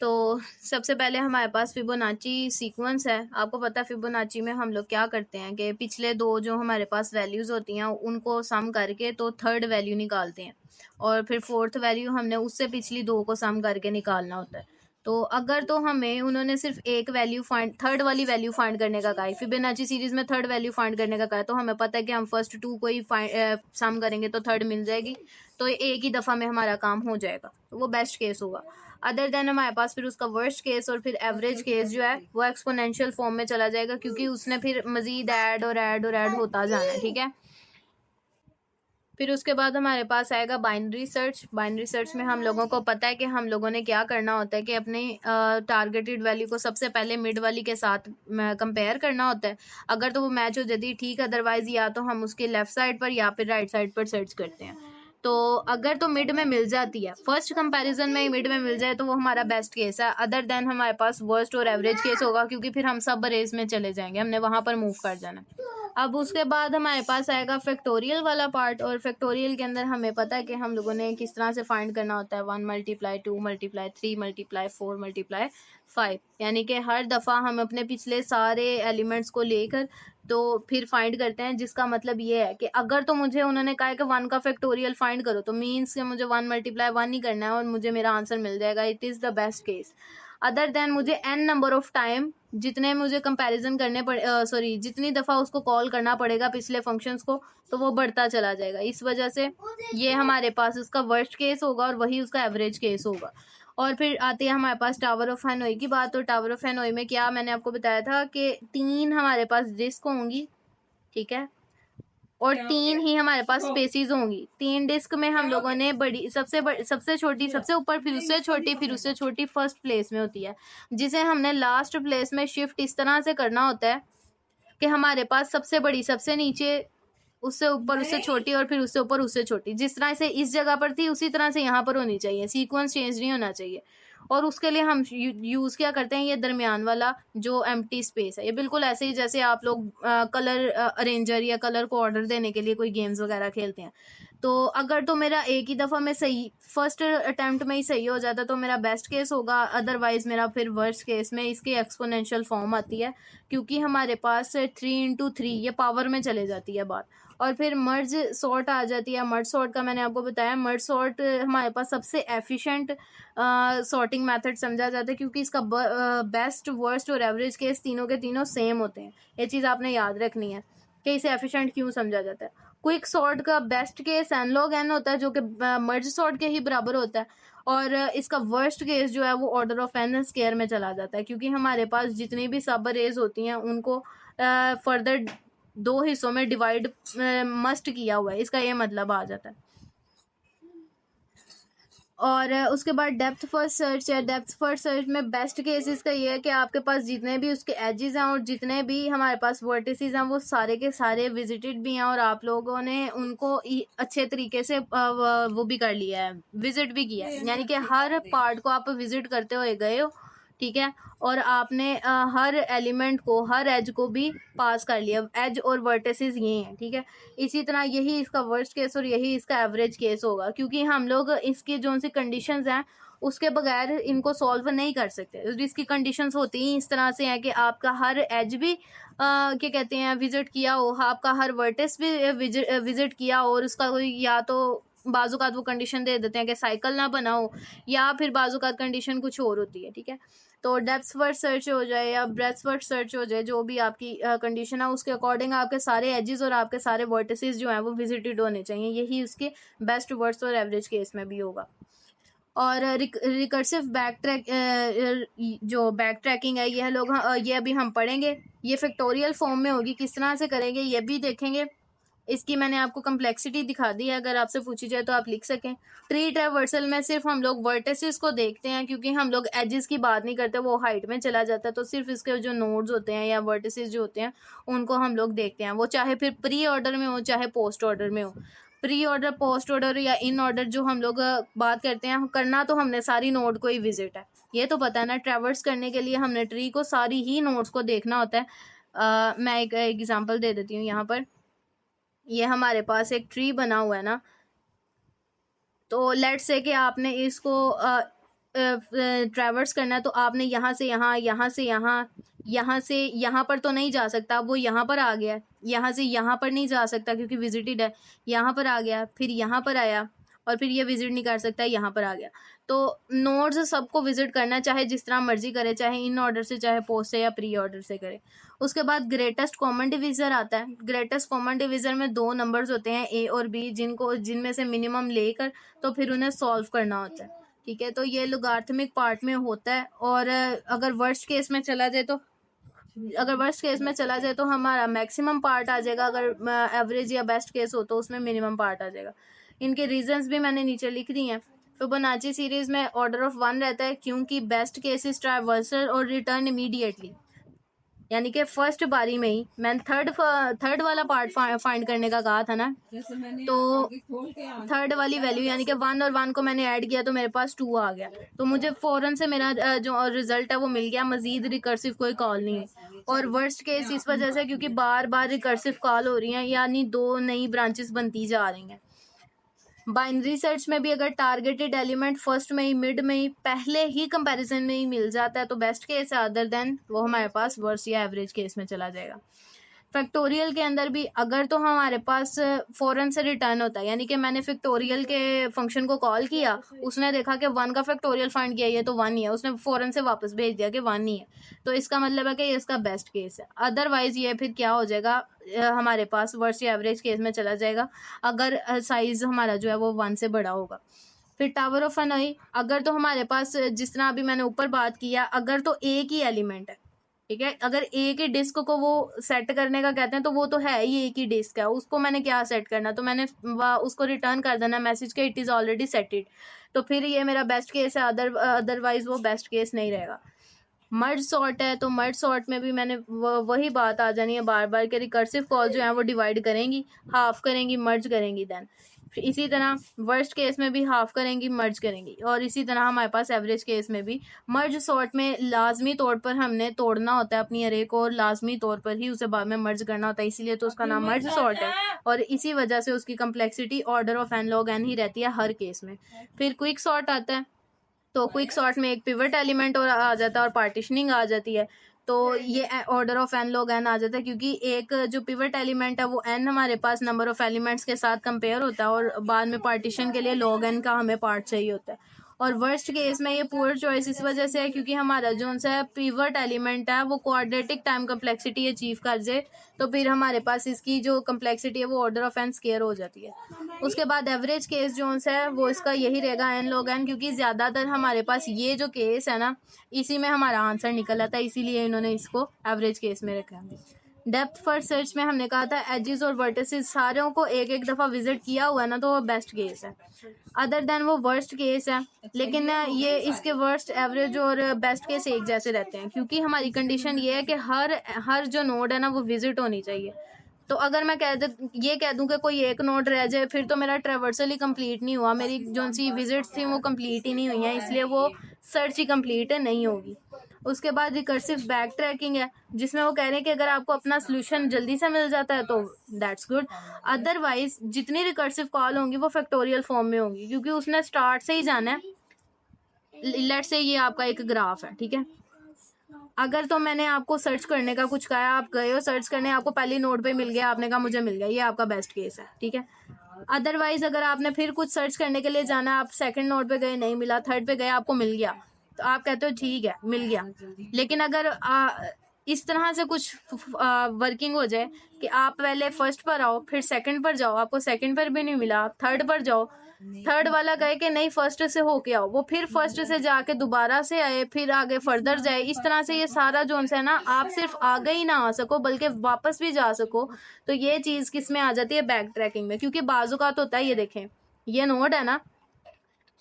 तो सबसे पहले हमारे पास फिबोनाची सीक्वेंस है। आपको पता है फिबोनाची में हम लोग क्या करते हैं कि पिछले दो जो हमारे पास वैल्यूज़ होती हैं उनको सम करके तो थर्ड वैल्यू निकालते हैं, और फिर फोर्थ वैल्यू हमने उससे पिछली दो को सम करके निकालना होता है। तो अगर तो हमें उन्होंने सिर्फ एक वैल्यू फाइंड, थर्ड वाली वैल्यू फाइंड करने का कहा है, फिबोनाची सीरीज में थर्ड वैल्यू फाइंड करने का कहा है, तो हमें पता है कि हम फर्स्ट टू को ही सम करेंगे तो थर्ड मिल जाएगी, तो एक ही दफ़ा में हमारा काम हो जाएगा, तो वो बेस्ट केस होगा। अदर देन हमारे पास फिर उसका वर्स्ट केस और फिर एवरेज केस जो है वो एक्सपोनेंशियल फॉर्म में चला जाएगा, क्योंकि उसने फिर मजीद ऐड और ऐड और ऐड होता जाना है, ठीक है। फिर उसके बाद हमारे पास आएगा बाइनरी सर्च। बाइनरी सर्च में हम लोगों को पता है कि हम लोगों ने क्या करना होता है कि अपने टारगेटेड वैल्यू को सबसे पहले मिड वाली के साथ कंपेयर करना होता है। अगर तो वो मैच हो जाती है ठीक, अदरवाइज या तो हम उसके लेफ्ट साइड पर या फिर राइट साइड पर सर्च करते हैं। तो अगर तो मिड में मिल जाती है, फर्स्ट कंपैरिजन में ही मिड में मिल जाए तो वो हमारा बेस्ट केस है। अदर देन हमारे पास वर्स्ट और एवरेज केस होगा, क्योंकि फिर हम सब रेस में चले जाएंगे, हमने वहां पर मूव कर जाना है। अब उसके बाद हमारे पास आएगा फैक्टोरियल वाला पार्ट, और फैक्टोरियल के अंदर हमें पता है कि हम लोगों ने किस तरह से फाइंड करना होता है 1 × 2 × 3 × 4 × 5, यानी कि हर दफ़ा हम अपने पिछले सारे एलिमेंट्स को लेकर तो फिर फाइंड करते हैं, जिसका मतलब ये है कि अगर तो मुझे उन्होंने कहा है कि 1 का फैक्टोरियल फाइंड करो, तो मीन्स कि मुझे 1 × 1 ही करना है और मुझे मेरा आंसर मिल जाएगा, it is the best case. Other than मुझे n नंबर ऑफ टाइम, जितने मुझे कंपैरिजन करने पड़े, सॉरी जितनी दफ़ा उसको कॉल करना पड़ेगा पिछले फंक्शंस को, तो वो बढ़ता चला जाएगा। इस वजह से ये हमारे पास उसका वर्स्ट केस होगा और वही उसका एवरेज केस होगा। और फिर आती है हमारे पास टावर ऑफ हैनोई की बात। तो टावर ऑफ हैनोई में क्या मैंने आपको बताया था कि 3 हमारे पास डिस्क होंगी, ठीक है, और 3 ही हमारे पास स्पेसीज होंगी। 3 डिस्क में हम लोगों ने सबसे छोटी, सबसे ऊपर, फिर उससे छोटी, फिर उससे छोटी फर्स्ट प्लेस में होती है, जिसे हमने लास्ट प्लेस में शिफ्ट इस तरह से करना होता है कि हमारे पास सबसे बड़ी सबसे नीचे, उससे ऊपर उससे छोटी, और फिर उससे ऊपर उससे छोटी, जिस तरह से इस जगह पर थी उसी तरह से यहाँ पर होनी चाहिए, सीक्वेंस चेंज नहीं होना चाहिए। और उसके लिए हम यूज़ क्या करते हैं, ये दरमियान वाला जो एम्प्टी स्पेस है, ये बिल्कुल ऐसे ही जैसे आप लोग कलर अरेंजर या कलर को ऑर्डर देने के लिए कोई गेम्स वगैरह खेलते हैं। तो अगर तो मेरा एक ही दफ़ा में सही, फर्स्ट अटैम्प्ट में ही सही हो जाता तो मेरा बेस्ट केस होगा, अदरवाइज मेरा फिर वर्स्ट केस में इसकी एक्सपोनेंशियल फॉर्म आती है, क्योंकि हमारे पास 3 × 3 ये पावर में चले जाती है बात। और फिर मर्ज सॉर्ट आ जाती है। मर्ज सॉर्ट का मैंने आपको बताया, मर्ज सॉर्ट हमारे पास सबसे एफिशिएंट सॉर्टिंग मेथड समझा जाता है, क्योंकि इसका बेस्ट, वर्स्ट और एवरेज केस तीनों के तीनों सेम होते हैं। ये चीज़ आपने याद रखनी है कि इसे एफिशिएंट क्यों समझा जाता है। क्विक सॉर्ट का best case n log n होता है, जो कि मर्ज सॉर्ट के ही बराबर होता है, और इसका वर्स्ट केस जो है वो ऑर्डर ऑफ n स्क्वायर में चला जाता है, क्योंकि हमारे पास जितनी भी सब अरेज होती हैं उनको फर्दर 2 हिस्सों में डिवाइड मस्ट किया हुआ है, इसका ये मतलब आ जाता है। और उसके बाद डेप्थ फर्स्ट सर्च है। डेप्थ फर्स्ट सर्च में बेस्ट केसेस का ये है कि आपके पास जितने भी उसके एजेस हैं और जितने भी हमारे पास वर्टिसेस हैं वो सारे के सारे विजिटेड भी हैं, और आप लोगों ने उनको अच्छे तरीके से वो भी कर लिया है, विजिट भी किया है, यानी कि हर पार्ट को आप विजिट करते हुए गए हो, ठीक है, और आपने हर एलिमेंट को, हर एज को भी पास कर लिया। एज और वर्टिसेस ये हैं, ठीक है। इसी तरह यही इसका वर्स्ट केस और यही इसका एवरेज केस होगा, क्योंकि हम लोग इसकी जो सी कंडीशंस हैं उसके बगैर इनको सॉल्व नहीं कर सकते। इसकी कंडीशंस होती ही इस तरह से हैं कि आपका हर एज भी क्या कहते हैं विजिट किया हो, आपका हर वर्टिस भी विजिट किया हो, और उसका कोई या तो बाजुकात वो कंडीशन दे देते हैं कि साइकिल ना बनाओ, या फिर बाजुकात कंडीशन कुछ और होती है, ठीक है। तो डेप्थ फर्स्ट सर्च हो जाए या ब्रेथ फर्स्ट सर्च हो जाए, जो भी आपकी कंडीशन है उसके अकॉर्डिंग आपके सारे एजेस और आपके सारे वर्टिसेस जो हैं वो विजिटेड होने चाहिए। यही उसके बेस्ट, वर्स्ट और एवरेज केस में भी होगा। और रिकर्सिव बैक ट्रैक, जो बैक ट्रैकिंग है यह लोग ये अभी हम पढ़ेंगे, ये फैक्टोरियल फॉर्म में होगी, किस तरह से करेंगे ये भी देखेंगे। इसकी मैंने आपको कम्प्लेक्सिटी दिखा दी है, अगर आपसे पूछी जाए तो आप लिख सकें। ट्री ट्रैवर्सल में सिर्फ हम लोग वर्टिसेस को देखते हैं, क्योंकि हम लोग एजेस की बात नहीं करते, वो हाइट में चला जाता है, तो सिर्फ इसके जो नोड्स होते हैं या वर्टिसेस जो होते हैं उनको हम लोग देखते हैं, वो चाहे फिर प्री ऑर्डर में हो चाहे पोस्ट ऑर्डर में हो। प्री ऑर्डर, पोस्ट ऑर्डर या इन ऑर्डर जो हम लोग बात करते हैं, करना तो हमने सारी नोड को ही विजिट है, ये तो पता है ना। ट्रैवर्स करने के लिए हमने ट्री को, सारी ही नोड्स को देखना होता है। मैं एक एग्जांपल दे देती हूँ यहाँ पर। ये हमारे पास एक ट्री बना हुआ है ना, तो लेट्स से कि आपने इसको ट्रैवर्स करना है तो आपने यहाँ से यहाँ, यहाँ से यहाँ, यहाँ से यहाँ पर तो नहीं जा सकता, वो यहाँ पर आ गया, यहाँ से यहाँ पर नहीं जा सकता क्योंकि विजिटेड है, यहाँ पर आ गया, फिर यहाँ पर आया, और फिर ये विजिट नहीं कर सकता, यहाँ पर आ गया। तो नोड्स सबको विजिट करना, चाहे जिस तरह मर्जी करे, चाहे इन ऑर्डर से, चाहे पोस्ट से या प्री ऑर्डर से करे। उसके बाद ग्रेटेस्ट कॉमन डिवीज़र आता है। ग्रेटेस्ट कॉमन डिवीज़र में 2 नंबर्स होते हैं ए और बी, जिनमें से मिनिमम लेकर तो फिर उन्हें सॉल्व करना होता है, ठीक है। तो ये लोगार्थमिक पार्ट में होता है। और अगर वर्स्ट केस में चला जाए तो हमारा मैक्सिमम पार्ट आ जाएगा, अगर एवरेज या बेस्ट केस हो तो उसमें मिनिमम पार्ट आ जाएगा। इनके रीजंस भी मैंने नीचे लिख दी हैं। फिबोनाची सीरीज में ऑर्डर ऑफ 1 रहता है क्योंकि बेस्ट केस इज ट्रैवर्सल और रिटर्न इमीडिएटली, यानी कि फर्स्ट बारी में ही। मैंने थर्ड वाला पार्ट फाइंड करने का कहा था ना, तो थर्ड वाली वैल्यू यानी कि 1 और 1 को मैंने ऐड किया तो मेरे पास 2 आ गया, तो मुझे फ़ौरन से मेरा जो रिजल्ट है वो मिल गया, मजीद रिकर्सिव कोई कॉल नहीं है। और वर्स्ट केस इस वजह से क्योंकि बार बार रिकर्सिव कॉल हो रही हैं, यानी 2 नई ब्रांचेस बनती जा रही हैं। बाइनरी सर्च में भी अगर टारगेटेड एलिमेंट फर्स्ट में ही, मिड में ही, पहले ही कंपैरिजन में ही मिल जाता है तो बेस्ट केस है, अदर देन वो हमारे पास वर्स्ट या एवरेज केस में चला जाएगा। फैक्टोरियल के अंदर भी अगर तो हमारे पास फ़ौरन से रिटर्न होता है, यानी कि मैंने फैक्टोरियल के फंक्शन को कॉल किया, उसने देखा कि 1 का फैक्टोरियल फाइंड किया, ये तो 1 ही है, उसने फ़ौरन से वापस भेज दिया कि 1 ही है, तो इसका मतलब है कि ये इसका बेस्ट केस है। अदरवाइज़ ये फिर क्या हो जाएगा, हमारे पास वर्स्ट या एवरेज केस में चला जाएगा अगर साइज़ हमारा जो है वो 1 से बड़ा होगा। फिर टावर ऑफ हनोई, अगर तो हमारे पास जिस तरह अभी मैंने ऊपर बात किया, अगर तो एक ही एलिमेंट है, ठीक है, अगर एक ही डिस्क को वो सेट करने का कहते हैं तो वो तो है ही एक ही डिस्क है, उसको मैंने क्या सेट करना, तो मैंने उसको रिटर्न कर देना मैसेज के इट इज़ ऑलरेडी सेटेड, तो फिर ये मेरा बेस्ट केस है, अदरवाइज वो बेस्ट केस नहीं रहेगा। मर्ज सॉर्ट है, तो मर्ज सॉर्ट में भी मैंने वही बात आ जानी है बार बार कि रिकर्सिव कॉल जो है वो डिवाइड करेंगी, हाफ करेंगी, मर्ज करेंगी, देन इसी तरह वर्स्ट केस में भी हाफ करेंगी, मर्ज करेंगी, और इसी तरह हमारे पास एवरेज केस में भी। मर्ज सॉर्ट में लाजमी तौर पर हमने तोड़ना होता है अपनी अरे को, और लाजमी तौर पर ही उसे बाद में मर्ज करना होता है, इसीलिए तो उसका नाम मर्ज सॉर्ट है, और इसी वजह से उसकी complexity order of N log N ही रहती है हर केस में। फिर क्विक सॉर्ट आता है, तो क्विक सॉर्ट में एक पिवट एलिमेंट और आ जाता है और पार्टीशनिंग आ जाती है, तो ये order of N log N आ जाता है क्योंकि एक जो पिवट एलिमेंट है वो एन हमारे पास नंबर ऑफ एलिमेंट्स के साथ कंपेयर होता है, और बाद में पार्टीशन के लिए लॉग एन का हमें पार्ट चाहिए होता है। और वर्स्ट केस में ये पुअर चॉइस इस वजह से है क्योंकि हमारा जो सा पिवट एलिमेंट है वो क्वाड्रेटिक टाइम कम्प्लेक्सिटी अचीव कर जाए, तो फिर हमारे पास इसकी जो कम्प्लेक्सिटी है वो ऑर्डर ऑफ एन स्केयर हो जाती है। उसके बाद एवरेज केस जो है वो इसका यही रहेगा एन लॉग एन, क्योंकि ज़्यादातर हमारे पास ये जो केस है ना इसी में हमारा आंसर निकल आता है, इसीलिए इन्होंने इसको एवरेज केस में रखा है। डेप्थ फर्स्ट सर्च में हमने कहा था एजेस और वर्टिसेस सारों को एक एक दफ़ा विजिट किया हुआ है ना, तो वो बेस्ट केस है, अदर देन वो वर्स्ट केस है। लेकिन ये इसके वर्स्ट, एवरेज और बेस्ट केस एक जैसे रहते हैं क्योंकि हमारी कंडीशन ये है कि हर जो नोड है ना वो विजिट होनी चाहिए। तो अगर मैं ये कह दूं कि कोई एक नोड रह जाए फिर तो मेरा ट्रैवर्सल ही कंप्लीट नहीं हुआ, मेरी जो सी विजिट्स थी वो कंप्लीट ही नहीं हुई हैं, इसलिए वो सर्च ही कंप्लीट नहीं होगी। उसके बाद रिकर्सिव बैक ट्रैकिंग है जिसमें वो कह रहे हैं कि अगर आपको अपना सोल्यूशन जल्दी से मिल जाता है तो दैट्स गुड, अदरवाइज जितनी रिकर्सिव कॉल होंगी वो फैक्टोरियल फॉर्म में होंगी क्योंकि उसने स्टार्ट से ही जाना है। लेट्स से ये आपका एक ग्राफ है, ठीक है, अगर तो मैंने आपको सर्च करने का कुछ कहा, आप गए हो सर्च करने, आपको पहली नोड पे मिल गया, आपने कहा मुझे मिल गया, ये आपका बेस्ट केस है, ठीक है। अदरवाइज अगर आपने फिर कुछ सर्च करने के लिए जाना, आप सेकंड नोड पे गए नहीं मिला, थर्ड पे गए आपको मिल गया, तो आप कहते हो ठीक है मिल गया। लेकिन अगर इस तरह से कुछ वर्किंग हो जाए कि आप पहले फर्स्ट पर आओ फिर सेकंड पर जाओ, आपको सेकंड पर भी नहीं मिला, आप थर्ड पर जाओ, थर्ड वाला कहे कि नहीं फर्स्ट से होके आओ, वो फिर फर्स्ट से जाके दोबारा से आए, फिर आगे फर्दर जाए, इस तरह से ये सारा जोन है ना, आप सिर्फ आगे ही ना आ सको बल्कि वापस भी जा सको, तो ये चीज़ किस में आ जाती है, बैक ट्रैकिंग में। क्योंकि बाजुकात होता है, ये देखें ये नोड है ना,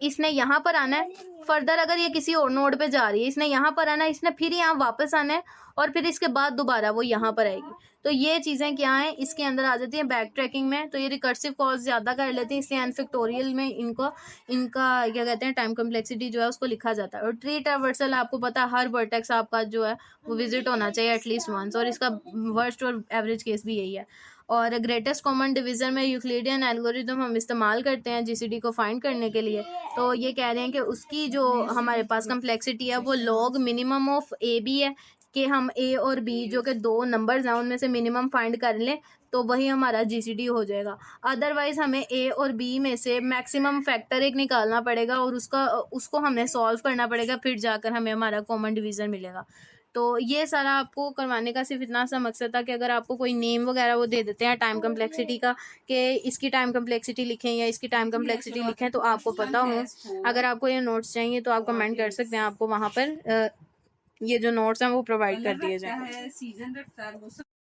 इसने यहाँ पर आना है, फर्दर अगर ये किसी और नोड पे जा रही है, इसने यहाँ पर आना है, इसने फिर यहाँ वापस आना है, और फिर इसके बाद दोबारा वो यहाँ पर आएगी, तो ये चीज़ें क्या हैं इसके अंदर आ जाती हैं बैक ट्रैकिंग में। तो ये रिकर्सिव कॉल्स ज़्यादा कर लेते हैं, इसलिए एन फैक्टोरियल में इनका क्या कहते हैं टाइम कम्प्लेक्सिटी जो है उसको लिखा जाता है। और ट्री ट्रैवर्सल आपको पता है हर वर्टेक्स आपका जो है वो विजिट होना चाहिए एटलीस्ट वंस, और इसका वर्स्ट और एवरेज केस भी यही है। और ग्रेटेस्ट कॉमन डिवीज़न में यूक्लिडियन एल्गोरिदम हम इस्तेमाल करते हैं जीसीडी को फाइंड करने के लिए। तो ये कह रहे हैं कि उसकी जो हमारे पास कम्प्लेक्सिटी है वो log minimum of A B है, कि हम ए और बी जो कि दो नंबर्स हैं उनमें से मिनिमम फाइंड कर लें तो वही हमारा जीसीडी हो जाएगा। अदरवाइज हमें ए और बी में से मैक्सिमम फैक्टर एक निकालना पड़ेगा और उसको हमें सॉल्व करना पड़ेगा, फिर जाकर हमें हमारा कॉमन डिवीज़न मिलेगा। तो ये सारा आपको करवाने का सिर्फ इतना सा मकसद था कि अगर आपको कोई नेम वगैरह वो दे देते हैं टाइम कम्प्लेक्सिटी का, कि इसकी टाइम कम्प्लेक्सिटी लिखें या इसकी टाइम कम्प्लेक्सिटी लिखें, तो आपको पता हो। अगर आपको ये नोट्स चाहिए तो आप कमेंट कर सकते हैं, आपको वहाँ पर ये जो नोट्स हैं वो प्रोवाइड कर दिए जाएंगे।